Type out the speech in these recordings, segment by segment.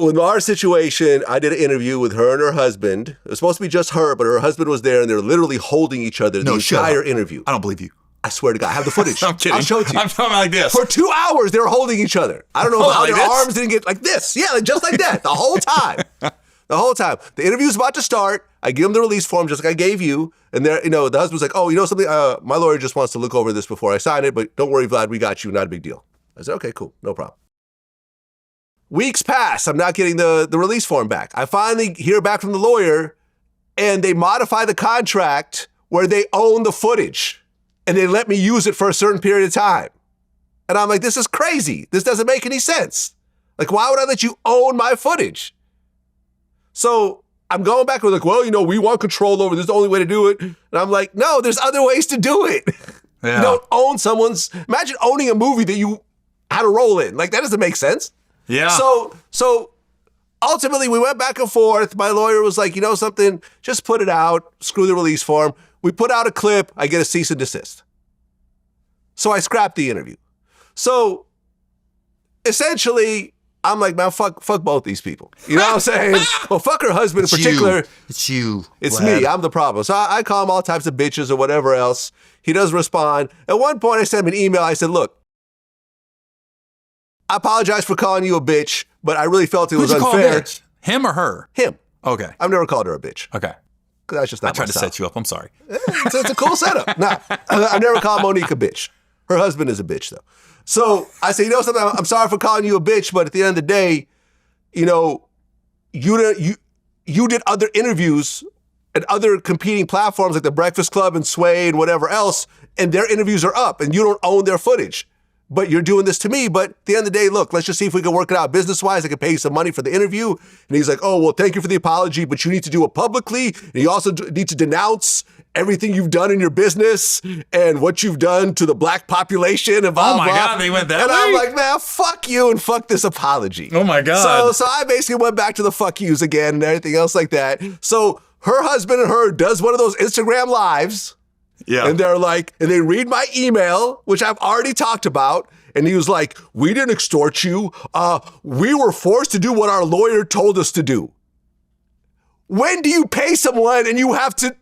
with our situation, I did an interview with her and her husband. It was supposed to be just her, but her husband was there, and they're literally holding each other the entire interview. I don't believe you. I swear to God, I have the footage. I'm kidding. I'll show it to you. I'm talking like this. For 2 hours, they were holding each other. I don't know how like their this? arms didn't get like this. Yeah, like just like that, the whole time. The whole time. The interview's about to start. I give them the release form just like I gave you. And there, the husband's like, oh, you know something? My lawyer just wants to look over this before I sign it, but don't worry, Vlad, we got you. Not a big deal. I said, okay, cool. No problem. Weeks pass. I'm not getting the release form back. I finally hear back from the lawyer, and they modify the contract where they own the footage, and they let me use it for a certain period of time. And I'm like, this is crazy. This doesn't make any sense. Like, why would I let you own my footage? So I'm going back and like, well, we want control over this. This is the only way to do it. And I'm like, no, there's other ways to do it. Yeah. You don't own imagine owning a movie that you had a role in. Like, that doesn't make sense. Yeah. So ultimately we went back and forth. My lawyer was like, something, just put it out, screw the release form. We put out a clip, I get a cease and desist. So I scrapped the interview. So essentially, I'm like, man, fuck both these people. You know what I'm saying? Well, fuck her husband in particular. It's you. It's Vlad. me. I'm the problem. So I call him all types of bitches or whatever else. He doesn't respond. At one point, I sent him an email. I said, look, I apologize for calling you a bitch, but I really felt it was Who'd you unfair. call a bitch? Him or her? Him. Okay. I've never called her a bitch. Okay. Because that's just not I tried my to style. set you up. I'm sorry. It's a cool setup. No, I've never called Monique a bitch. Her husband is a bitch, though. So I say, something? I'm sorry for calling you a bitch, but at the end of the day, you did other interviews at other competing platforms like The Breakfast Club and Sway and whatever else, and their interviews are up, and you don't own their footage. But you're doing this to me. But at the end of the day, look, let's just see if we can work it out business-wise. I can pay you some money for the interview. And he's like, oh, well, thank you for the apology, but you need to do it publicly. And you also need to denounce everything you've done in your business and what you've done to the black population. And blah, Oh, my blah. God, they went that way? I'm like, man, fuck you and fuck this apology. Oh, my God. So I basically went back to the fuck yous again and everything else like that. So her husband and her does one of those Instagram lives. Yeah. And they're like, and they read my email, which I've already talked about. And he was like, we didn't extort you. We were forced to do what our lawyer told us to do. When do you pay someone and you have to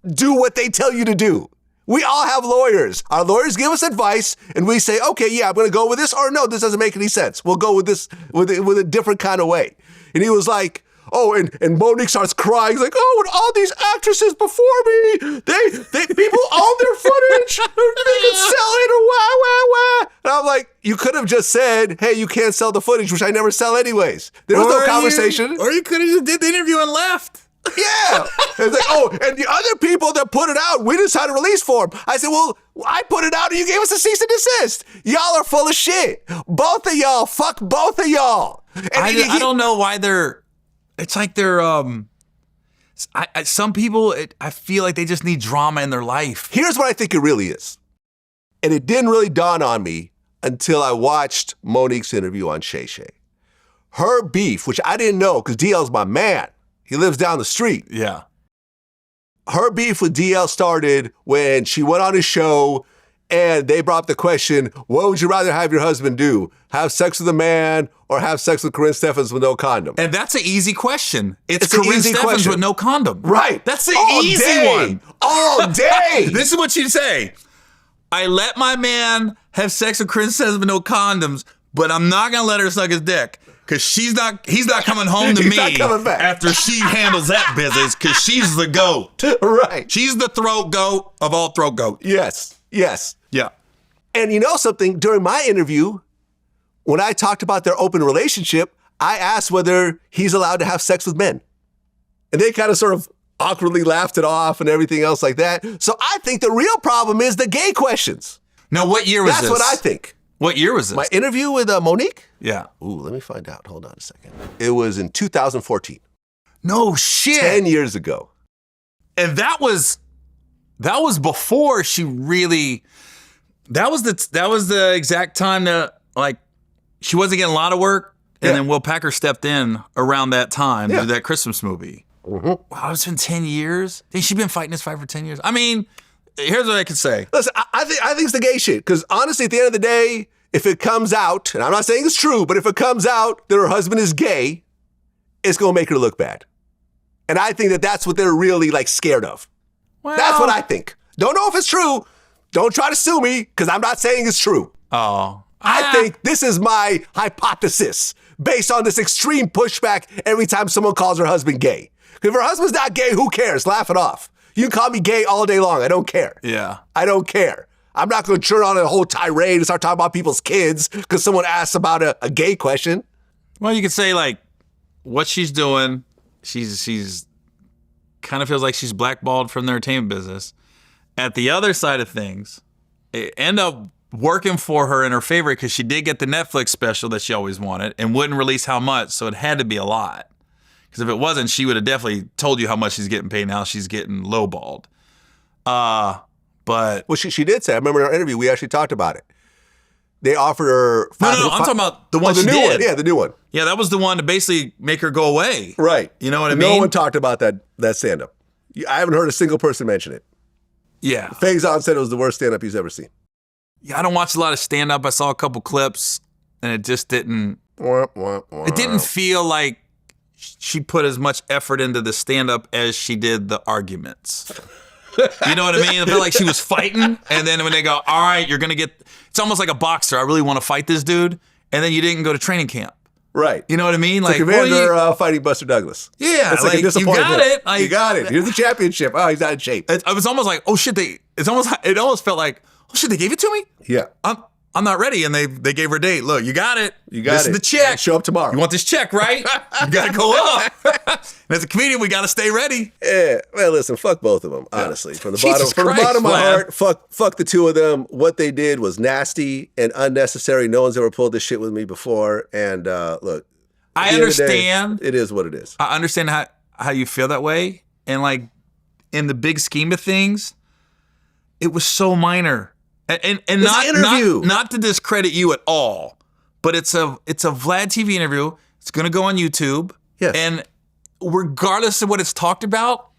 do what they tell you to do? We all have lawyers. Our lawyers give us advice and we say, okay, yeah, I'm going to go with this, or no, this doesn't make any sense. We'll go with this with a different kind of way. And he was like, oh, and Monique starts crying. He's like, oh, and all these actresses before me, they people own their footage. They can sell it or wah. And I'm like, you could have just said, hey, you can't sell the footage, which I never sell anyways. There was no conversation. Or you could have just did the interview and left. Yeah. It's like, oh, and the other people that put it out, we just had a release form. I said, well, I put it out and you gave us a cease and desist. Y'all are full of shit. Both of y'all. Fuck both of y'all. And I don't know why it's like they're, some people, I feel like they just need drama in their life. Here's what I think it really is. And it didn't really dawn on me until I watched Monique's interview on Shay Shay. Her beef, which I didn't know because DL's my man. He lives down the street. Yeah. Her beef with DL started when she went on his show and they brought up the question, what would you rather have your husband do? Have sex with a man or have sex with Corinne Stephens with no condom? And that's an easy question. It's an Corinne easy Stephens question. with no condom. Right. That's the All easy day. one. All day. This is what she'd say. I let my man have sex with Corinne Stephens with no condoms, but I'm not going to let her suck his dick. Because he's not coming home to He's me not coming back. after she handles that business, because she's the goat. Right. She's the throat goat of all throat goats. Yes. Yes. Yeah. And you know something? During my interview, when I talked about their open relationship, I asked whether he's allowed to have sex with men. And they kind of sort of awkwardly laughed it off and everything else like that. So I think the real problem is the gay questions. Now, what year was this? That's what I think. What year was this? My interview with Monique? Yeah. Ooh, let me find out. Hold on a second. It was in 2014. No shit. 10 years ago. And that was before she really. That was the exact time that, like, she wasn't getting a lot of work, and then Will Packer stepped in around that time to do that Christmas movie. Mm-hmm. Wow, it's been 10 years. I think she's been fighting this fight for 10 years. I mean, here's what I can say. Listen, I think it's the gay shit. Because honestly, at the end of the day, if it comes out, and I'm not saying it's true, but if it comes out that her husband is gay, it's going to make her look bad. And I think that that's what they're really like scared of. Well, That's what I think. Don't know if it's true. Don't try to sue me because I'm not saying it's true. Oh. I think this is my hypothesis based on this extreme pushback every time someone calls her husband gay. If her husband's not gay, who cares? Laugh it off. You can call me gay all day long. I don't care. Yeah. I don't care. I'm not going to turn on a whole tirade and start talking about people's kids because someone asks about a gay question. Well, you could say like what she's doing, she's kind of feels like she's blackballed from the entertainment business. At the other side of things, it end up working for her in her favor because she did get the Netflix special that she always wanted and wouldn't release how much, so it had to be a lot. Because if it wasn't, she would have definitely told you how much she's getting paid. Now she's getting lowballed. But well, she did say. I remember in our interview we actually talked about it. They offered her. No, I'm talking about the one she new did. one. Yeah, the new one. Yeah, that was the one to basically make her go away. Right. You know what I mean? No one talked about that stand-up. I haven't heard a single person mention it. Yeah. Faison said it was the worst stand-up he's ever seen. Yeah, I don't watch a lot of stand-up. I saw a couple clips, and it just didn't. It didn't feel like she put as much effort into the stand-up as she did the arguments. You know what I mean? It felt like she was fighting, and then when they go, all right, you're going to get... It's almost like a boxer. I really want to fight this dude, and then you didn't go to training camp. Right. You know what I mean? Like Evander fighting Buster Douglas. Yeah. It's like a you disappointment. got it. You got it. Here's the championship. Oh, he's not in shape. It was almost like, oh, shit, it almost felt like, oh, shit, they gave it to me? Yeah. I'm not ready, and they gave her a date. Look, you got it. This is the check. Show up tomorrow. You want this check, right? You got to go up. And as a comedian, we got to stay ready. Yeah. Well, listen, fuck both of them, honestly. From the Jesus bottom Christ, of my Vlad. heart, fuck the two of them. What they did was nasty and unnecessary. No one's ever pulled this shit with me before. And look, I understand. It is what it is. I understand how you feel that way. And like in the big scheme of things, it was so minor. And not to discredit you at all, but it's a Vlad TV interview. It's going to go on YouTube. Yes. And regardless of what it's talked about,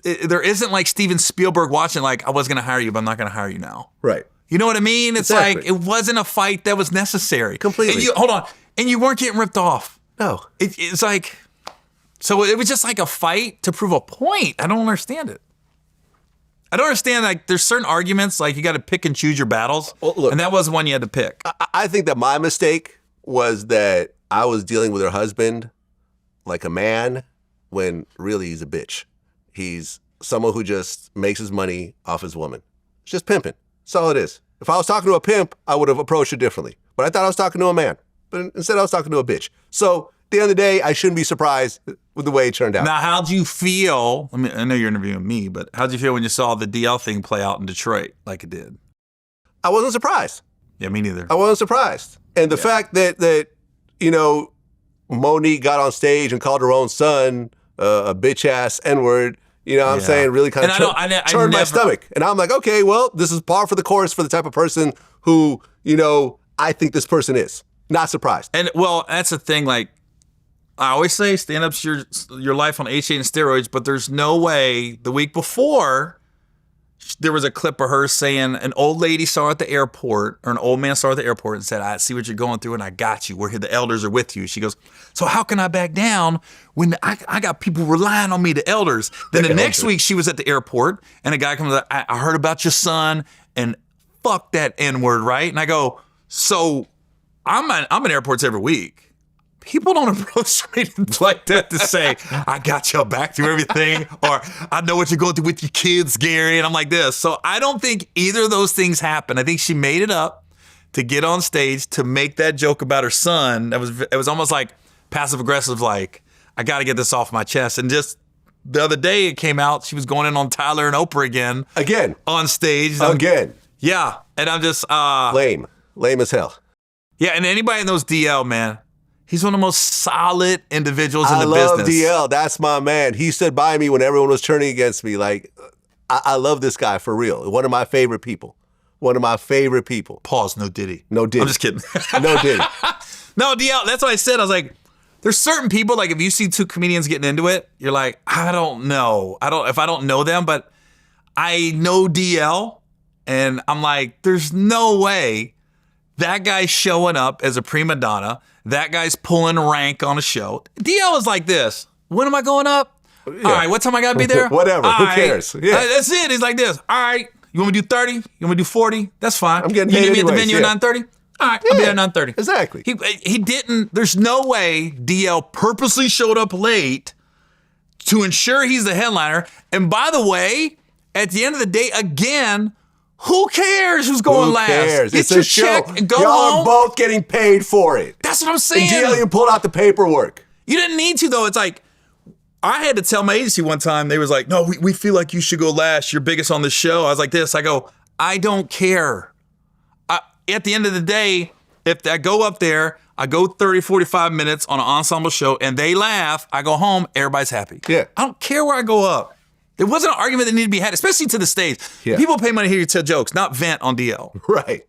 there isn't like Steven Spielberg watching like, I was going to hire you, but I'm not going to hire you now. Right. You know what I mean? It's Exactly. like, it wasn't a fight that was necessary. Completely. And hold on. And you weren't getting ripped off. No. It's like, so it was just like a fight to prove a point. I don't understand it. I don't understand, like, there's certain arguments, like, you got to pick and choose your battles. Well, look, and that was one you had to pick. I think that my mistake was that I was dealing with her husband like a man when really he's a bitch. He's someone who just makes his money off his woman. It's just pimping. That's all it is. If I was talking to a pimp, I would have approached it differently. But I thought I was talking to a man. But instead I was talking to a bitch. So at the end of the day, I shouldn't be surprised with the way it turned out. Now, how'd you feel? I mean, I know you're interviewing me, but how'd you feel when you saw the DL thing play out in Detroit like it did? I wasn't surprised. Yeah, me neither. I wasn't surprised. And the fact that you know, Monique got on stage and called her own son a bitch-ass N-word, you know what I'm saying, really kind of turned my stomach. And I'm like, okay, well, this is par for the course for the type of person who, you know, I think this person is. Not surprised. And, well, that's the thing, like, I always say stand-up's your life on HA and steroids, but there's no way. The week before, there was a clip of her saying an old lady saw her at the airport, or an old man saw her at the airport and said, I see what you're going through and I got you. We're here, the elders are with you. She goes, so how can I back down when I got people relying on me, the elders? Then the next week she was at the airport and a guy comes up, I heard about your son and fuck that N-word, right? And I go, so I'm in airports every week. People don't approach me like that to say, I got your back through everything, or I know what you're going through with your kids, Gary, and I'm like this. So I don't think either of those things happened. I think she made it up to get on stage to make that joke about her son. It was almost like passive aggressive, like, I got to get this off my chest. And just the other day it came out, she was going in on Tyler and Oprah again on stage. Again. Yeah. And I'm just lame as hell. Yeah, and anybody in those DL, man, he's one of the most solid individuals in the business. I love DL. That's my man. He stood by me when everyone was turning against me. Like, I love this guy for real. One of my favorite people. One of my favorite people. Pause. No Diddy. No Diddy. I'm just kidding. No Diddy. No, DL. That's what I said. I was like, there's certain people, like if you see two comedians getting into it, you're like, I don't know. If I don't know them, but I know DL, and I'm like, there's no way That guy's showing up as a prima donna. That guy's pulling rank on a show. DL is like this. When am I going up? Yeah. All right, what time I got to be there? Whatever, All who right. cares? Yeah. That's it. He's like this. All right, you want me to do 30? You want me to do 40? That's fine. I'm getting you paid need me at the anyways, venue at 9:30? All right, I'll be there at 9:30. Exactly. He didn't, there's no way DL purposely showed up late to ensure he's the headliner. And by the way, at the end of the day, again, who cares who's going last? Who cares? Get It's your a show. check and go Y'all home. are both getting paid for it. That's what I'm saying. And DL even pulled out the paperwork. You didn't need to, though. It's like, I had to tell my agency one time, they was like, no, we feel like you should go last. You're biggest on the show. I was like this. I go, I don't care. At the end of the day, if I go up there, I go 30, 45 minutes on an ensemble show and they laugh, I go home, everybody's happy. Yeah. I don't care where I go up. There wasn't an argument that needed to be had, especially to the stage. Yeah. People pay money to hear you tell jokes, not vent on DL. Right.